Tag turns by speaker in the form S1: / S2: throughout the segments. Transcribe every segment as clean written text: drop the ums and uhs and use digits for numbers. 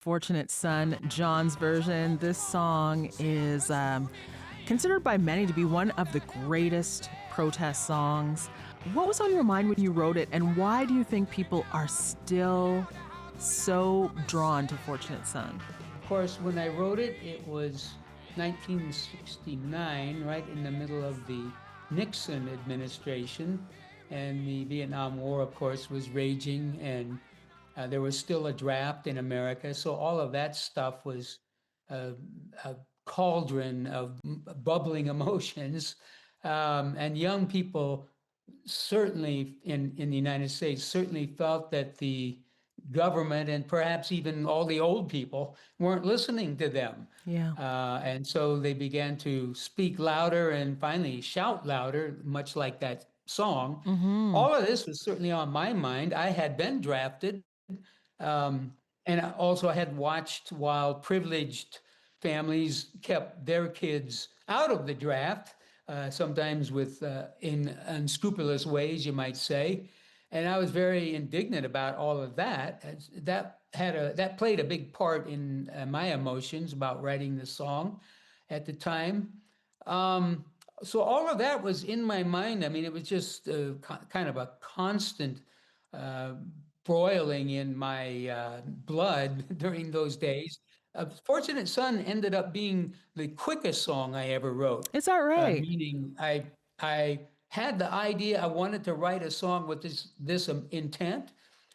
S1: Fortunate Son, John's version. This song is considered by many to be one of the greatest protest songs. What was on your mind when you wrote it, and why do you think people are still so drawn to Fortunate Son?
S2: Of course, when I wrote it, it was 1969, right in the middle of the Nixon administration, and the Vietnam War, of course, was raging, and there was still a draft in America, so all of that stuff was a cauldron of bubbling emotions, and young people certainly in the United States certainly felt that the government and perhaps even all the old people weren't listening to them.
S1: Yeah.
S2: And so they began to speak louder and finally shout louder, much like that song.
S1: Mm-hmm.
S2: All of this was certainly on my mind. I had been drafted. And I also had watched while privileged families kept their kids out of the draft, sometimes with in unscrupulous ways, you might say. And I was very indignant about all of that. That played a big part in my emotions about writing the song at the time. So all of that was in my mind. I mean, it was just kind of a constant broiling in my blood during those days. Fortunate Son ended up being the quickest song I ever wrote.
S1: Is that right?
S2: Meaning I had the idea I wanted to write a song with this intent,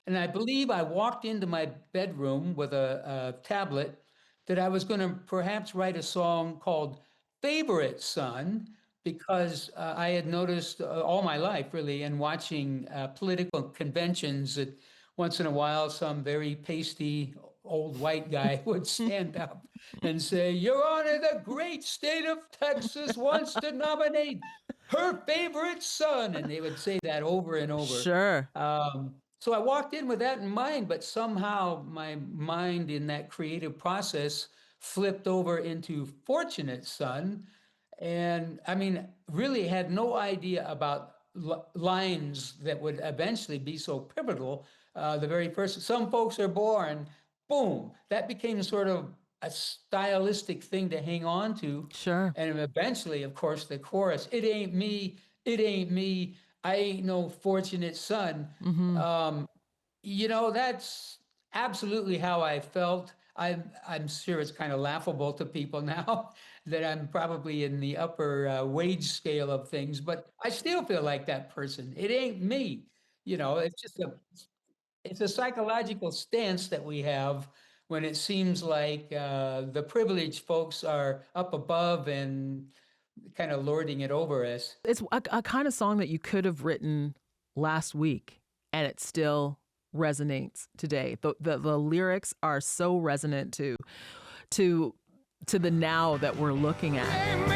S2: and I believe I walked into my bedroom with a tablet that I was going to perhaps write a song called Favorite Son, because I had noticed all my life, really, in watching political conventions that once in a while some very pasty old white guy would stand up and say, "Your Honor, the great state of Texas wants to nominate her favorite son." And they would say that over and over.
S1: Sure.
S2: So I walked in with that in mind, but somehow my mind in that creative process flipped over into Fortunate Son. And I mean, really had no idea about lines that would eventually be so pivotal. The very first, "Some folks are born," boom, that became sort of a stylistic thing to hang on to.
S1: Sure.
S2: And eventually, of course, the chorus, "It ain't me, it ain't me, I ain't no fortunate son."
S1: Mm-hmm.
S2: That's absolutely how I felt. I'm sure it's kind of laughable to people now that I'm probably in the upper wage scale of things, but I still feel like that person. It ain't me. It's a psychological stance that we have when it seems like the privileged folks are up above and kind of lording it over us.
S1: It's a kind of song that you could have written last week, and it still resonates today. The lyrics are so resonant to the now that we're looking at.